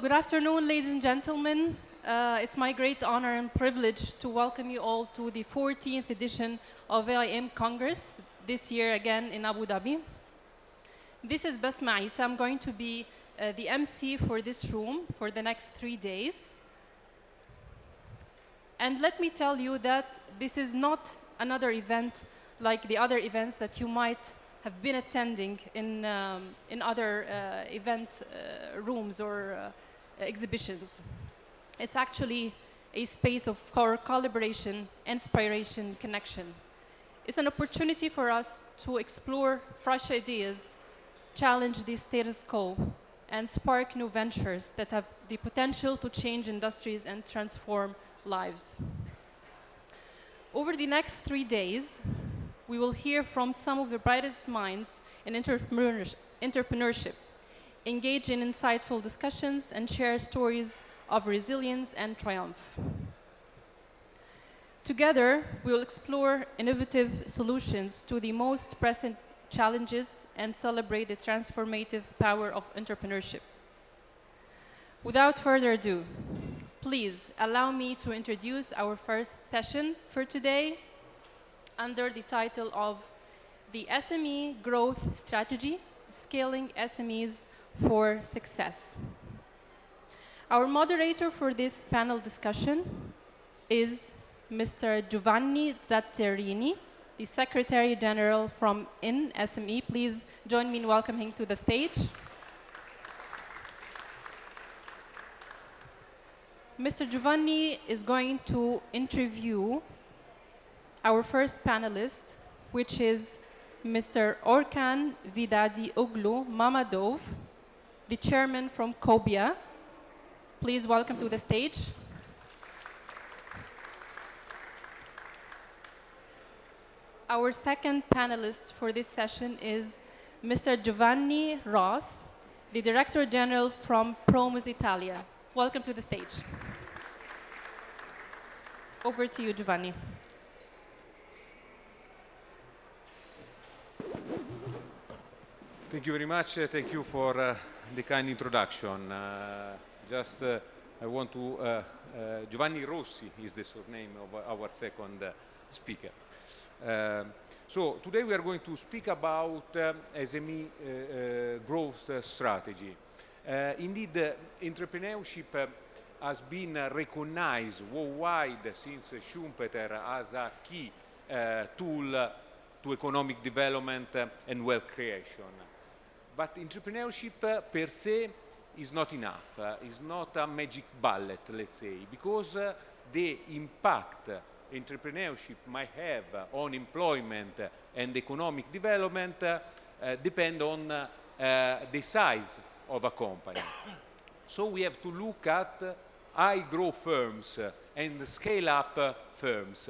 Good afternoon, ladies and gentlemen. It's my great honor and privilege to welcome you all to the 14th edition of AIM Congress, this year again in Abu Dhabi. This is Basma Isa. I'm going to be the MC for this room for the next 3 days. And let me tell you that this is not another event like the other events that you might have been attending in other event rooms or exhibitions. It's actually a space of collaboration, inspiration, connection. It's an opportunity for us to explore fresh ideas, challenge the status quo, and spark new ventures that have the potential to change industries and transform lives. Over the next 3 days, we will hear from some of the brightest minds in entrepreneurship, engage in insightful discussions, and share stories of resilience and triumph. Together, we will explore innovative solutions to the most pressing challenges and celebrate the transformative power of entrepreneurship. Without further ado, please allow me to introduce our first session for today under the title of the SME Growth Strategy, Scaling SMEs for Success. Our moderator for this panel discussion is Mr. Giovanni Zatterini, the Secretary General from SME. Please join me in welcoming to the stage. Mr. Giovanni is going to interview our first panelist, which is Mr. Orkan Vidadi Oglu Mamadov, the chairman from Cobia. Please welcome to the stage. Our second panelist for this session is Mr. Giovanni Ross, the Director General from Promos Italia. Welcome to the stage. Over to you, Giovanni. Thank you very much. Thank you for the kind introduction. I want to, Giovanni Rossi is the surname of our second speaker. So today we are going to speak about SME growth strategy. Indeed, entrepreneurship has been recognized worldwide since Schumpeter as a key tool to economic development and wealth creation. But entrepreneurship per se is not enough, is not a magic bullet, let's say, because the impact entrepreneurship might have on employment and economic development depend on the size of a company. So we have to look at high growth firms and scale up firms.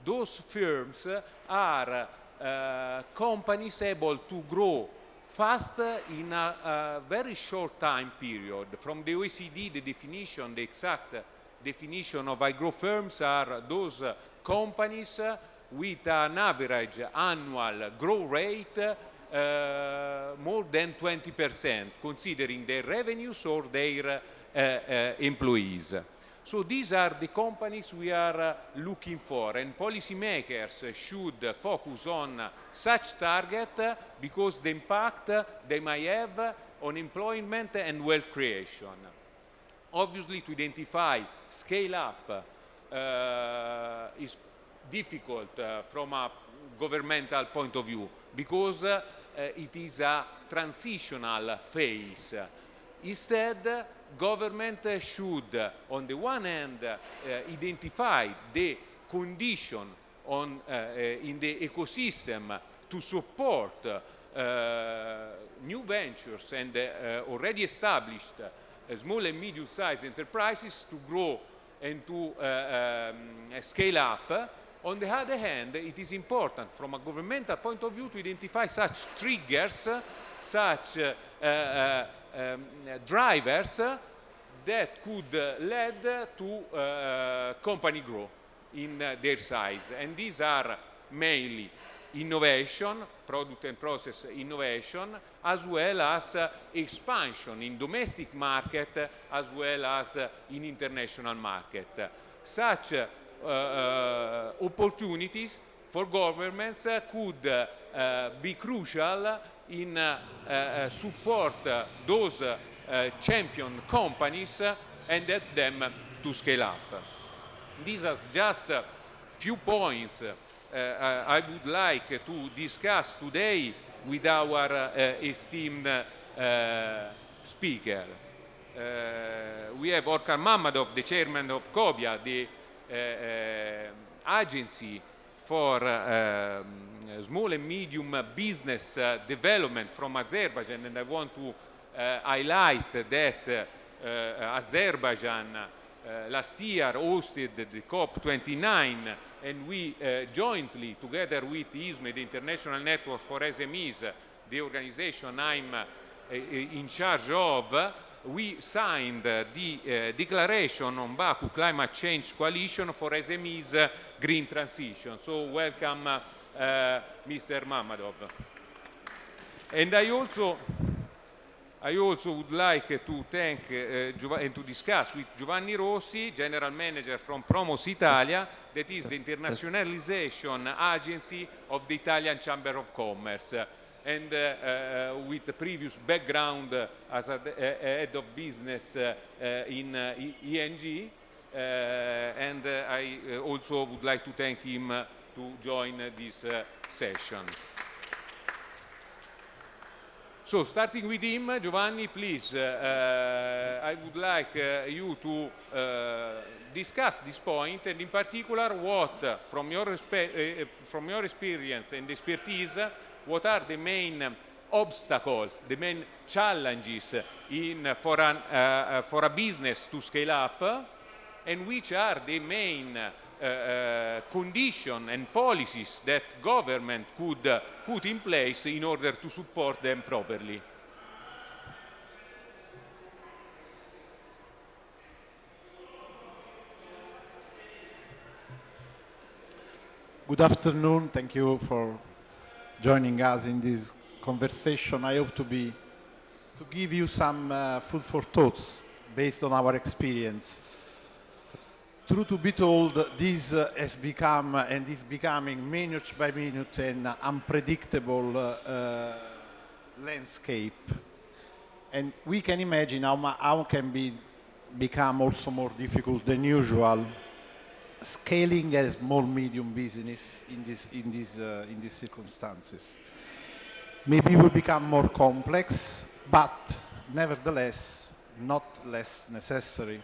Those firms are companies able to grow fast in a very short time period. From the OECD, the exact definition of high growth firms are those companies with an average annual growth rate more than 20%, considering their revenues or their employees. So these are the companies we are looking for, and policymakers should focus on such target because the impact they might have on employment and wealth creation. Obviously, to identify scale up is difficult from a governmental point of view because it is a transitional phase. Instead, government should, on the one hand, identify the condition in the ecosystem to support new ventures and already established small and medium-sized enterprises to grow and to scale up. On the other hand, it is important from a governmental point of view to identify such triggers, such drivers that could lead to company growth in their size. And these are mainly innovation, product and process innovation, as well as expansion in domestic market as well as in international market. Such opportunities for governments could be crucial in support those champion companies and help them to scale up. These are just a few points I would like to discuss today with our esteemed speaker. We have Orkan Mammadov, the chairman of COBIA, the agency for small and medium business development from Azerbaijan, and I want to highlight that Azerbaijan last year hosted the COP29, and we jointly, together with ISME, the International Network for SMEs, the organization I'm in charge of, we signed the declaration on Baku Climate Change Coalition for SMEs Green Transition. So welcome, Mr. Mammadov. And I also would like to thank and to discuss with Giovanni Rossi, General Manager from Promos Italia, that is the internationalization agency of the Italian Chamber of Commerce. And with the previous background as a head of business in ENG, and I also would like to thank him to join this session. So, starting with him, Giovanni, please, I would like you to discuss this point, and in particular, what, from your experience and expertise, what are the main obstacles, the main challenges for a business to scale up, and which are the main conditions and policies that government could put in place in order to support them properly? Good afternoon. Thank you for joining us in this conversation. I hope to give you some food for thoughts based on our experience. True to be told, this has become and is becoming minute by minute an unpredictable landscape. And we can imagine how can become also more difficult than usual scaling a small medium business in these circumstances. Maybe it will become more complex, but nevertheless not less necessary.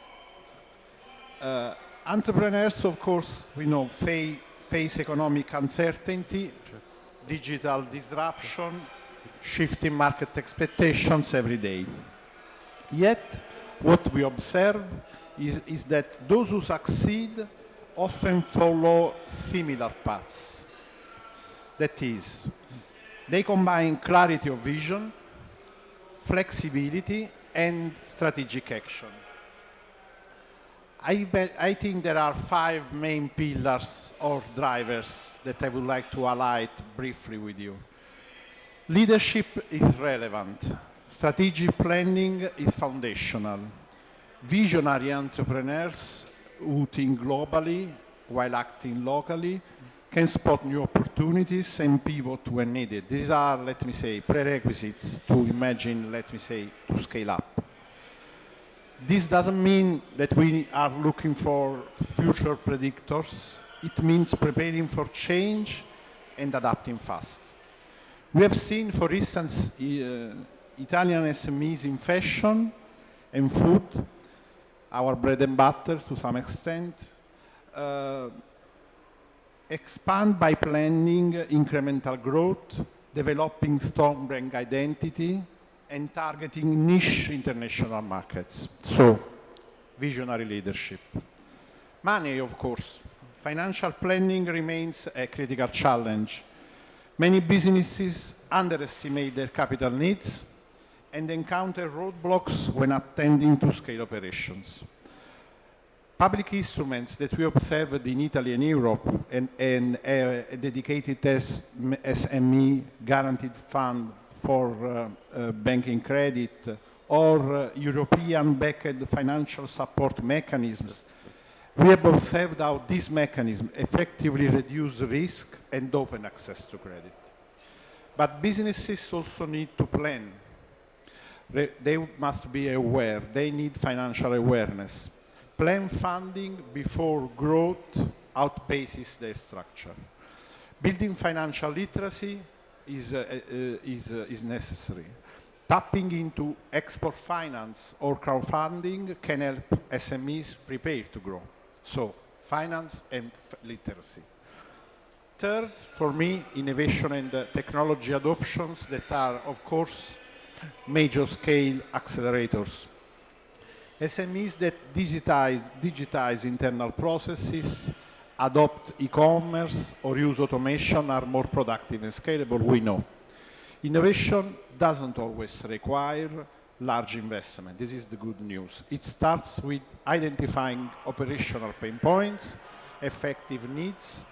Entrepreneurs, of course, we know, face economic uncertainty, digital disruption, shifting market expectations every day. Yet, what we observe is that those who succeed often follow similar paths. That is, they combine clarity of vision, flexibility, and strategic action. I think there are 5 main pillars or drivers that I would like to highlight briefly with you. Leadership is relevant. Strategic planning is foundational. Visionary entrepreneurs who think globally while acting locally can spot new opportunities and pivot when needed. These are, let me say, prerequisites to imagine, let me say, to scale up. This doesn't mean that we are looking for future predictors. It means preparing for change and adapting fast. We have seen, for instance, Italian SMEs in fashion and food, our bread and butter to some extent, expand by planning incremental growth, developing strong brand identity, and targeting niche international markets. So, visionary leadership. Money, of course. Financial planning remains a critical challenge. Many businesses underestimate their capital needs and encounter roadblocks when attempting to scale operations. Public instruments that we observed in Italy and Europe and a dedicated SME guaranteed fund for banking credit or European-backed financial support mechanisms, we have observed how these mechanisms effectively reduce risk and open access to credit. But businesses also need to plan. They must be aware. They need financial awareness. Plan funding before growth outpaces their structure. Building financial literacy is necessary. Tapping into export finance or crowdfunding can help SMEs prepare to grow. So, finance and literacy. Third, for me, innovation and technology adoptions that are, of course, major scale accelerators. SMEs that digitize internal processes, adopt e-commerce, or use automation are more productive and scalable, we know. Innovation doesn't always require large investment. This is the good news. It starts with identifying operational pain points, effective needs,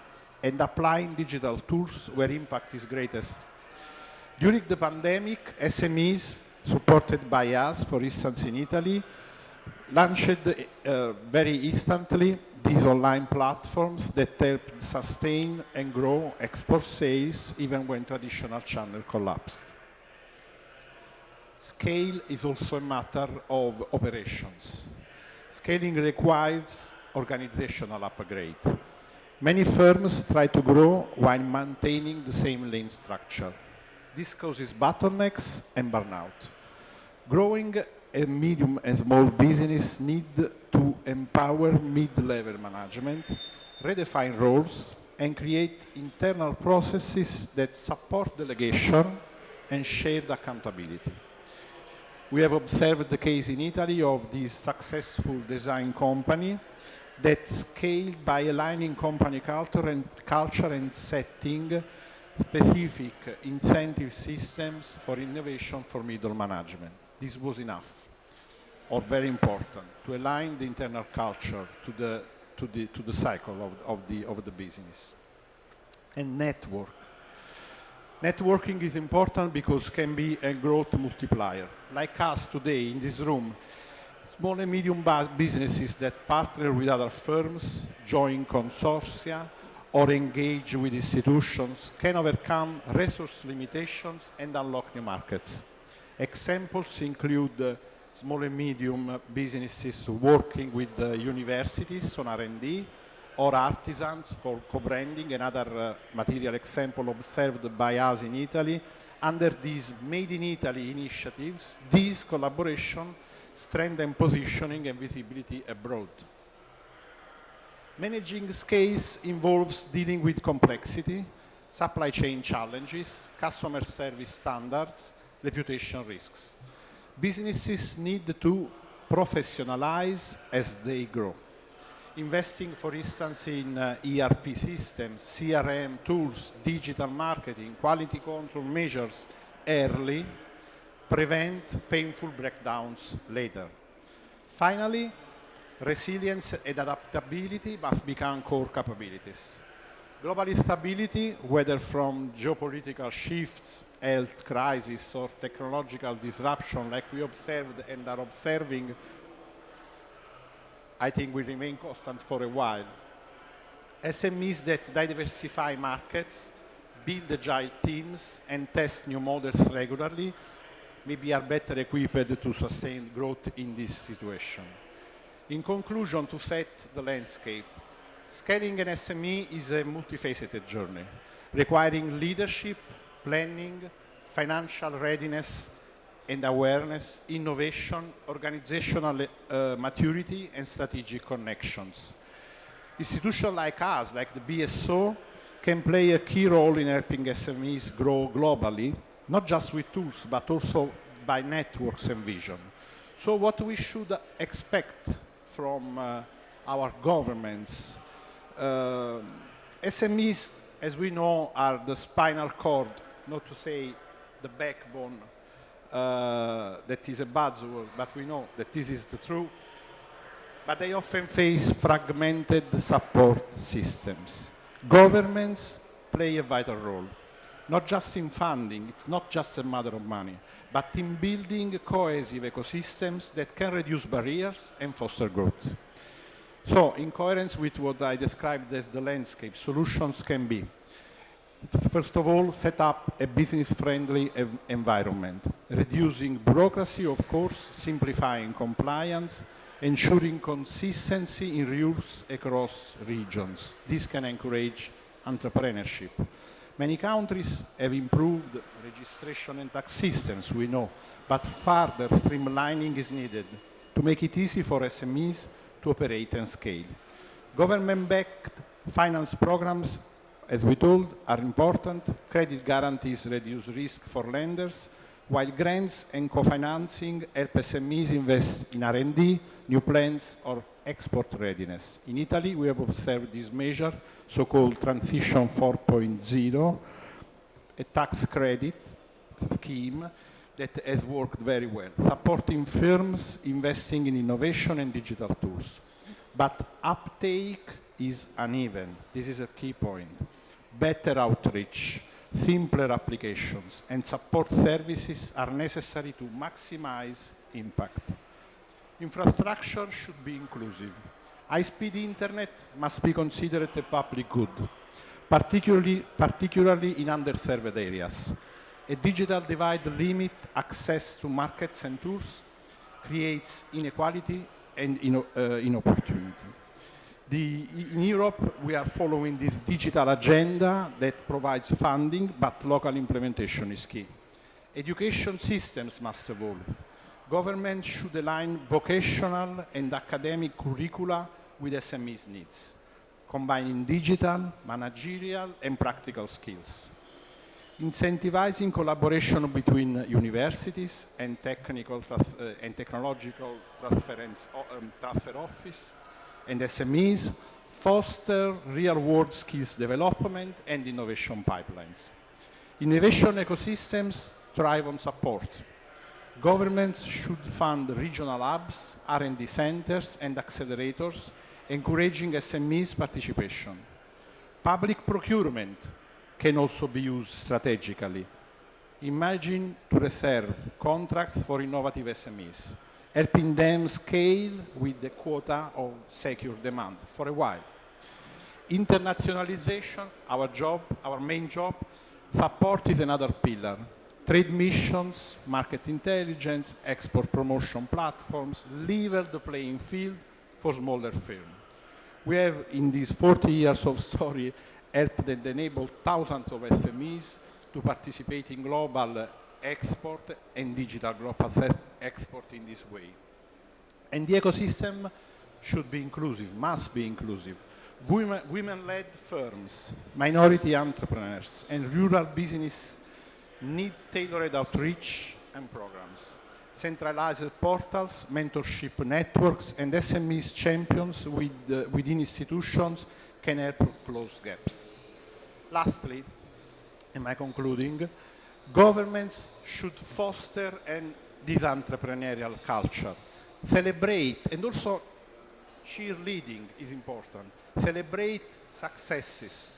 and applying digital tools where impact is greatest. During the pandemic, SMEs, supported by us, for instance in Italy, launched very instantly these online platforms that helped sustain and grow export sales even when traditional channels collapsed. Scale is also a matter of operations. Scaling requires organizational upgrade. Many firms try to grow while maintaining the same lean structure. This causes bottlenecks and burnout. Growing a medium and small business need to empower mid-level management, redefine roles, and create internal processes that support delegation and shared accountability. We have observed the case in Italy of this successful design company that scaled by aligning company culture and setting specific incentive systems for innovation for middle management. This was enough, or very important, to align the internal culture to the cycle of the business. And network. Networking is important because it can be a growth multiplier. Like us today in this room, small and medium businesses that partner with other firms, join consortia, or engage with institutions can overcome resource limitations and unlock new markets. Examples include small and medium businesses working with universities on R&D, or artisans for co-branding. Another material example observed by us in Italy. Under these Made in Italy initiatives, these collaboration strengthen positioning and visibility abroad. Managing scales involves dealing with complexity, supply chain challenges, customer service standards, reputation risks. Businesses need to professionalize as they grow. Investing, for instance, in ERP systems, CRM tools, digital marketing, quality control measures early prevent painful breakdowns later. Finally, resilience and adaptability must become core capabilities. Global stability, whether from geopolitical shifts, health crisis, or technological disruption like we observed and are observing, I think will remain constant for a while. SMEs that diversify markets, build agile teams, and test new models regularly maybe are better equipped to sustain growth in this situation. In conclusion, to set the landscape, scaling an SME is a multifaceted journey, requiring leadership, planning, financial readiness and awareness, innovation, organizational maturity, and strategic connections. Institutions like us, like the BSO, can play a key role in helping SMEs grow globally, not just with tools, but also by networks and vision. So what we should expect from our governments. SMEs, as we know, are the spinal cord, not to say the backbone, that is a buzzword, but we know that this is the truth. but they often face fragmented support systems. Governments play a vital role, not just in funding, it's not just a matter of money, but in building cohesive ecosystems that can reduce barriers and foster growth. So, in coherence with what I described as the landscape, solutions can be, first of all, set up a business-friendly environment, reducing bureaucracy, of course, simplifying compliance, ensuring consistency in rules across regions. This can encourage entrepreneurship. Many countries have improved registration and tax systems, we know, but further streamlining is needed to make it easy for SMEs to operate and scale. Government-backed finance programs, as we told, are important. Credit guarantees reduce risk for lenders, while grants and co-financing help SMEs invest in R&D, new plants, or export readiness. In Italy, we have observed this measure, so-called Transition 4.0, a tax credit scheme that has worked very well, supporting firms investing in innovation and digital tools. But uptake is uneven. This is a key point. Better outreach, simpler applications, and support services are necessary to maximize impact. Infrastructure should be inclusive. High-speed internet must be considered a public good, particularly in underserved areas. A digital divide limits access to markets and tools, creates inequality and inopportunity. In Europe, we are following this digital agenda that provides funding, but local implementation is key. Education systems must evolve. Governments should align vocational and academic curricula with SMEs' needs, combining digital, managerial, and practical skills. Incentivizing collaboration between universities and technological transfer office and SMEs foster real-world skills development and innovation pipelines. Innovation ecosystems thrive on support. Governments should fund regional hubs, R&D centers, and accelerators, encouraging SMEs participation. Public procurement can also be used strategically. Imagine to reserve contracts for innovative SMEs, helping them scale with the quota of secure demand for a while. Internationalization, our main job, support is another pillar. Trade missions, market intelligence, export promotion platforms level the playing field for smaller firms. We have, in these 40 years of story, helped and enabled thousands of SMEs to participate in global export and digital global export in this way. And the ecosystem should be inclusive, must be inclusive. Women-led firms, minority entrepreneurs, and rural business need tailored outreach and programs. Centralized portals, mentorship networks, and SMEs champions within institutions can help close gaps. Lastly, am I concluding? Governments should foster this entrepreneurial culture. Celebrate, and also cheerleading is important. Celebrate successes.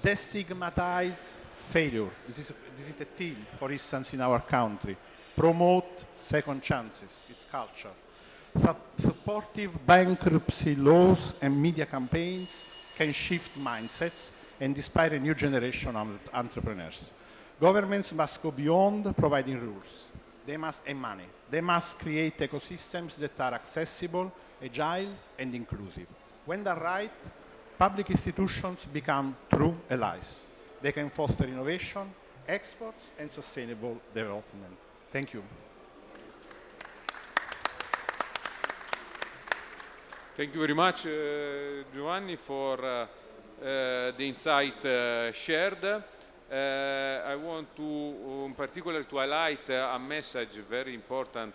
Destigmatize failure. This is a theme, for instance, in our country. Promote second chances, it's culture. Supportive bankruptcy laws and media campaigns can shift mindsets and inspire a new generation of entrepreneurs. Governments must go beyond providing rules and money. They must create ecosystems that are accessible, agile, and inclusive. When done right, public institutions become true allies. They can foster innovation, exports, and sustainable development. Thank you. Thank you very much, Giovanni, for the insight shared. I want to, in particular, to highlight a message very important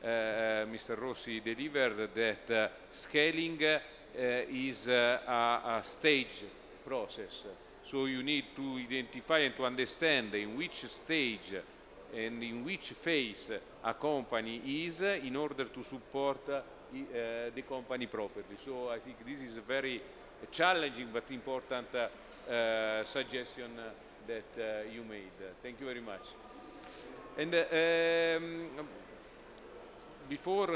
Mr. Rossi delivered, that scaling is a stage process. So you need to identify and to understand in which stage and in which phase a company is in order to support the company properly. So I think this is a very challenging but important suggestion that you made. Thank you very much. And before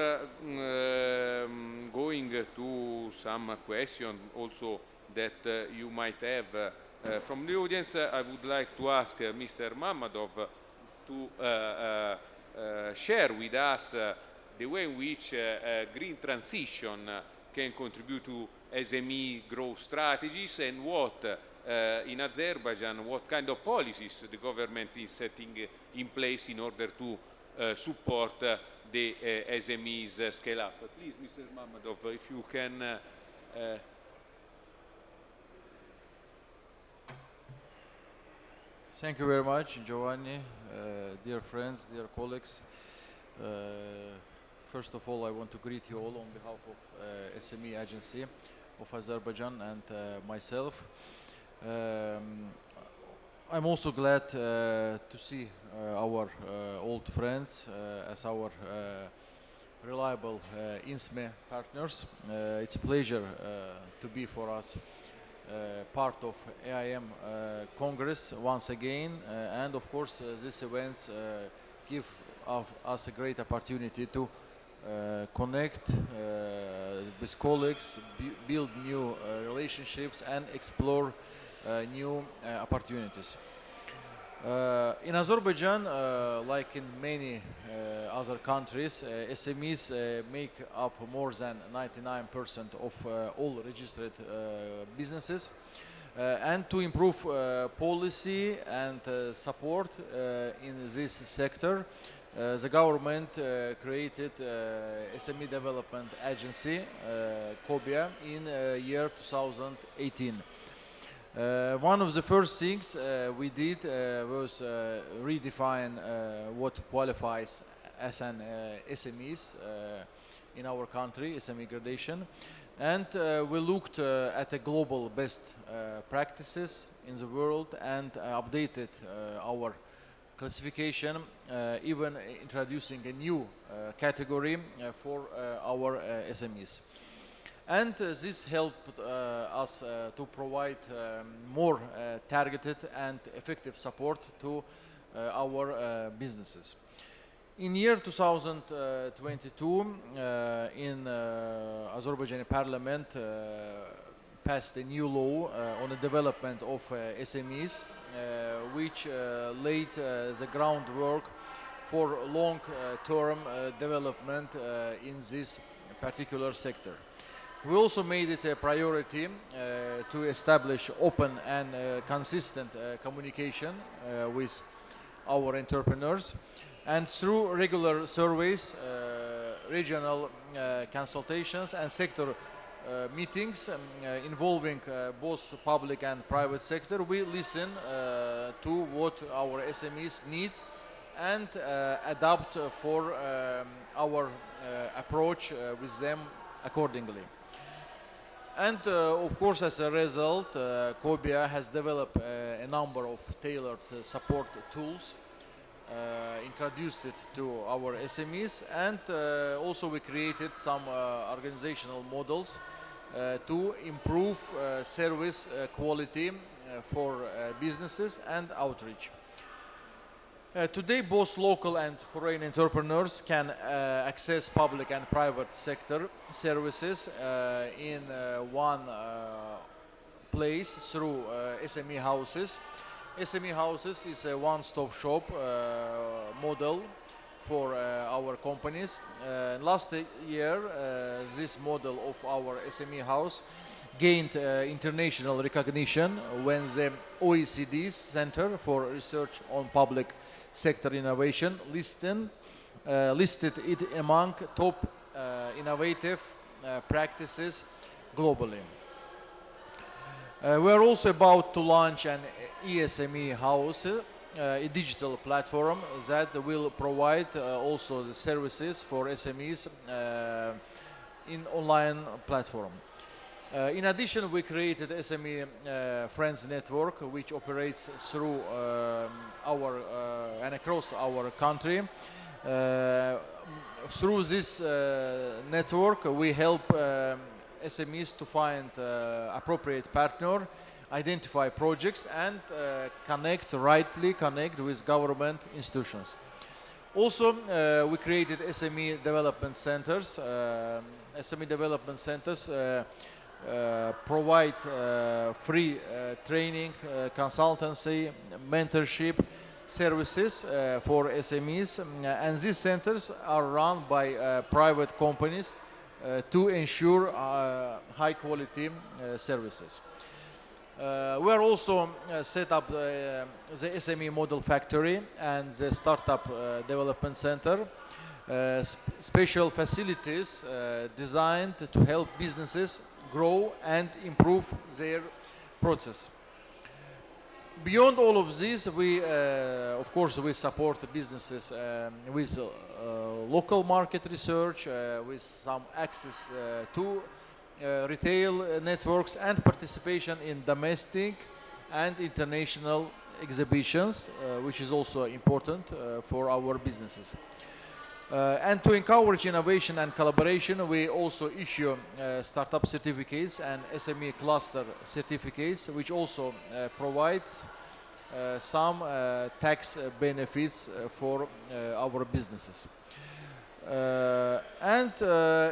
going to some questions also that you might have from the audience, I would like to ask Mr. Mamadov to share with us the way in which green transition can contribute to SME growth strategies, and what in Azerbaijan, what kind of policies the government is setting in place in order to support the SMEs scale up. Please, Mr. Mamadov, if you can. Thank you very much, Giovanni, dear friends, dear colleagues. First of all, I want to greet you all on behalf of SME Agency of Azerbaijan and myself. I'm also glad to see our old friends as our reliable INSME partners. It's a pleasure to be for us part of AIM Congress once again, and of course these events give us a great opportunity to connect with colleagues, build new relationships, and explore new opportunities. In Azerbaijan, like in many other countries, SMEs make up more than 99% of all registered businesses. And to improve policy and support in this sector, the government created SME Development Agency, COBIA, in year 2018. One of the first things we did was redefine what qualifies as an SMEs in our country, SME gradation, and we looked at the global best practices in the world and updated our classification, even introducing a new category for our SMEs. And this helped us to provide more targeted and effective support to our businesses. In year 2022, in Azerbaijani parliament passed a new law on the development of SMEs, which laid the groundwork for long-term development in this particular sector. We also made it a priority to establish open and consistent communication with our entrepreneurs, and through regular surveys, regional consultations, and sector meetings involving both public and private sector, we listen to what our SMEs need and adapt for our approach with them accordingly. And of course, as a result, COBIA has developed a number of tailored support tools, introduced it to our SMEs, and also we created some organizational models to improve service quality for businesses and outreach. Today, both local and foreign entrepreneurs can access public and private sector services in one place through SME houses. SME houses is a one-stop shop model for our companies. Last year, this model of our SME house gained international recognition when the OECD's Center for Research on Public Sector Innovation listed it among top innovative practices globally. We are also about to launch an eSME house, a digital platform that will provide also the services for SMEs in online platform. In addition, we created SME Friends Network, which operates through and across our country, Through this network, we help SMEs to find appropriate partner, identify projects, and rightly connect with government institutions. Also, we created SME development centers. SME development centers provide free training, consultancy, mentorship services for SMEs, and these centers are run by private companies to ensure high quality services. We are also set up the SME Model Factory and the Startup Development Center, special facilities designed to help businesses grow and improve their process. Beyond all of this, of course, we support businesses with local market research, with some access to retail networks and participation in domestic and international exhibitions, which is also important for our businesses. And to encourage innovation and collaboration, we also issue startup certificates and SME cluster certificates, which also provide some tax benefits for our businesses.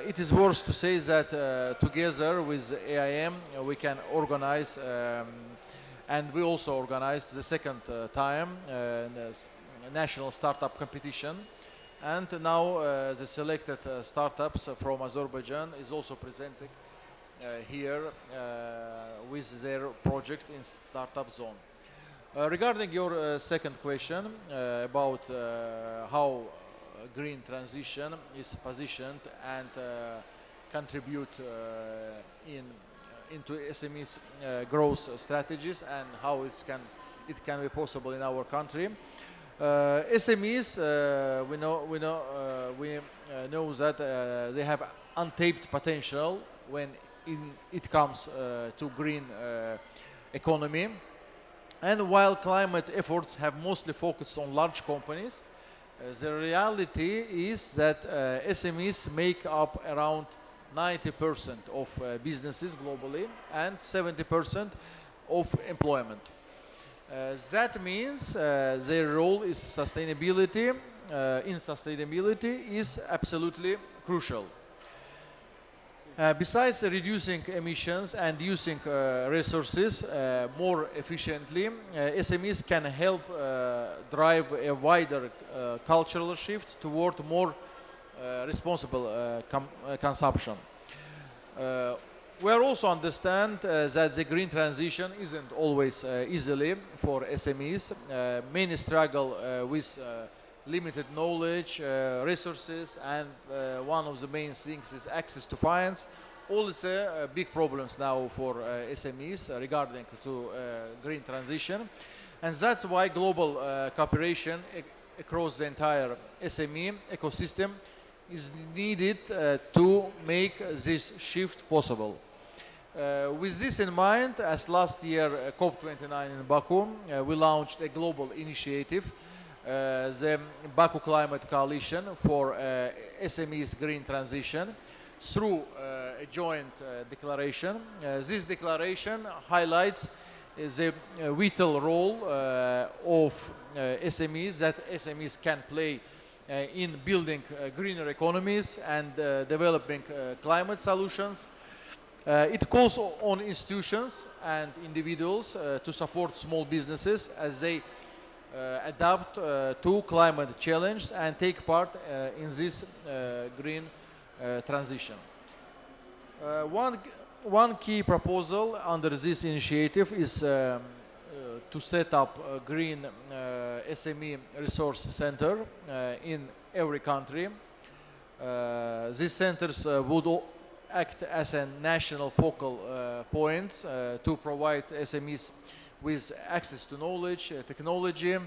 It is worth to say that together with AIM we can organize and we also organized the second time national startup competition, and now the selected startups from Azerbaijan is also presenting here with their projects in startup zone. Regarding your second question about how green transition is positioned and contribute into SMEs growth strategies and how it can be possible in our country. SMEs, we know that they have untapped potential when it comes to green economy. And while climate efforts have mostly focused on large companies, the reality is that SMEs make up around 90% of businesses globally and 70% of employment. That means their role is sustainability is absolutely crucial. Besides reducing emissions and using resources more efficiently, SMEs can help drive a wider cultural shift toward more responsible consumption. We also understand that the green transition isn't always easily for SMEs. Many struggle with limited knowledge, resources, and one of the main things is access to finance. All these big problems now for SMEs regarding to green transition, and that's why global cooperation across the entire SME ecosystem is needed to make this shift possible. With this in mind, as last year COP29 in Baku, we launched a global initiative, the Baku Climate Coalition for SMEs Green Transition, through a joint declaration. This declaration highlights the vital role of SMEs that SMEs can play in building greener economies and developing climate solutions. It calls on institutions and individuals to support small businesses as they adapt to climate challenge and take part in this green transition. One key proposal under this initiative is to set up a green SME resource center in every country. These centers would act as a national focal points to provide SMEs with access to knowledge, technology,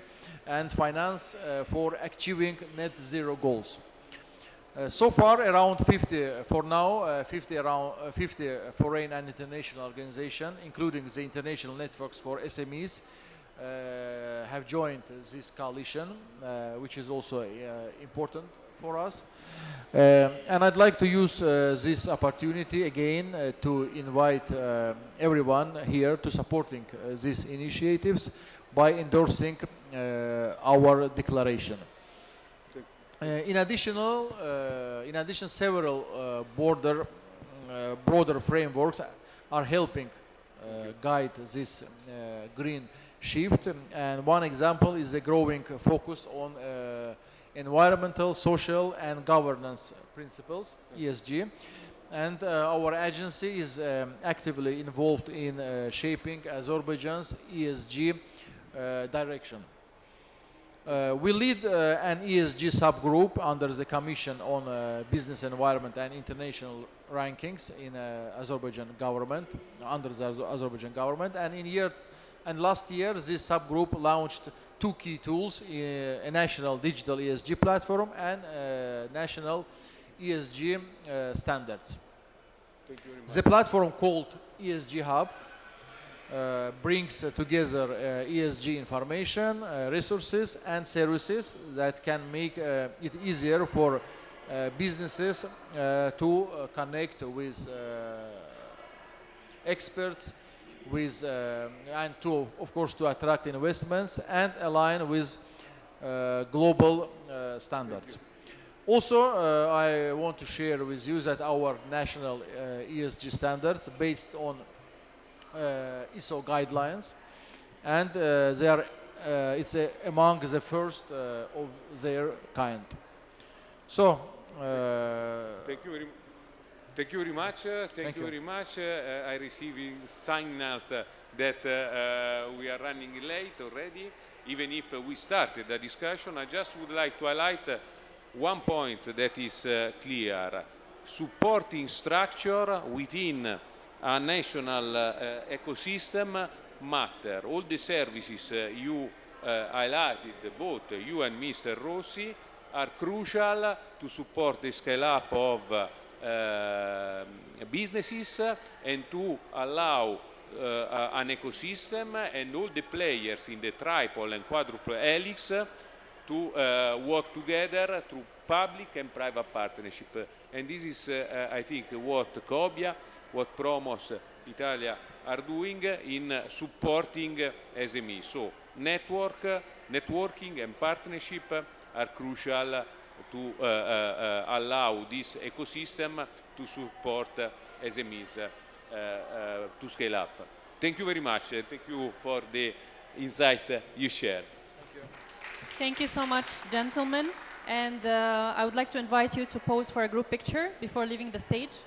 and finance for achieving net zero goals. So far, around 50 foreign and international organizations, including the international networks for SMEs, have joined this coalition, which is also important for us. And I'd like to use this opportunity again to invite everyone here to supporting these initiatives by endorsing our declaration. In addition, several broader frameworks are helping guide this green shift. And one example is the growing focus on environmental, social, and governance principles, ESG. And our agency is actively involved in shaping Azerbaijan's ESG direction. We lead an ESG subgroup under the Commission on Business Environment and International Rankings in Azerbaijan government, under the Azerbaijan government. And last year, this subgroup launched two key tools, a national digital ESG platform and national ESG standards. Thank you very much. The platform called ESG Hub brings together ESG information, resources and services that can make it easier for businesses to connect with experts, and to, of course, to attract investments and align with global standards. Also, I want to share with you that our national ESG standards based on ISO guidelines, and it's among the first of their kind. So, Thank you very much. Thank you very much. I receiving signals that we are running late already. Even if we started the discussion, I just would like to highlight one point that is clear. Supporting structure within a national ecosystem matter. All the services you highlighted, both you and Mr. Rossi, are crucial to support the scale-up of businesses and to allow an ecosystem and all the players in the triple and quadruple helix to work together through public and private partnership. And this is, I think, what Cobia, what Promos Italia are doing in supporting SMEs. So networking and partnership are crucial to allow this ecosystem to support SMEs to scale up. Thank you very much. Thank you for the insight you shared. Thank you so much, gentlemen. And I would like to invite you to pose for a group picture before leaving the stage.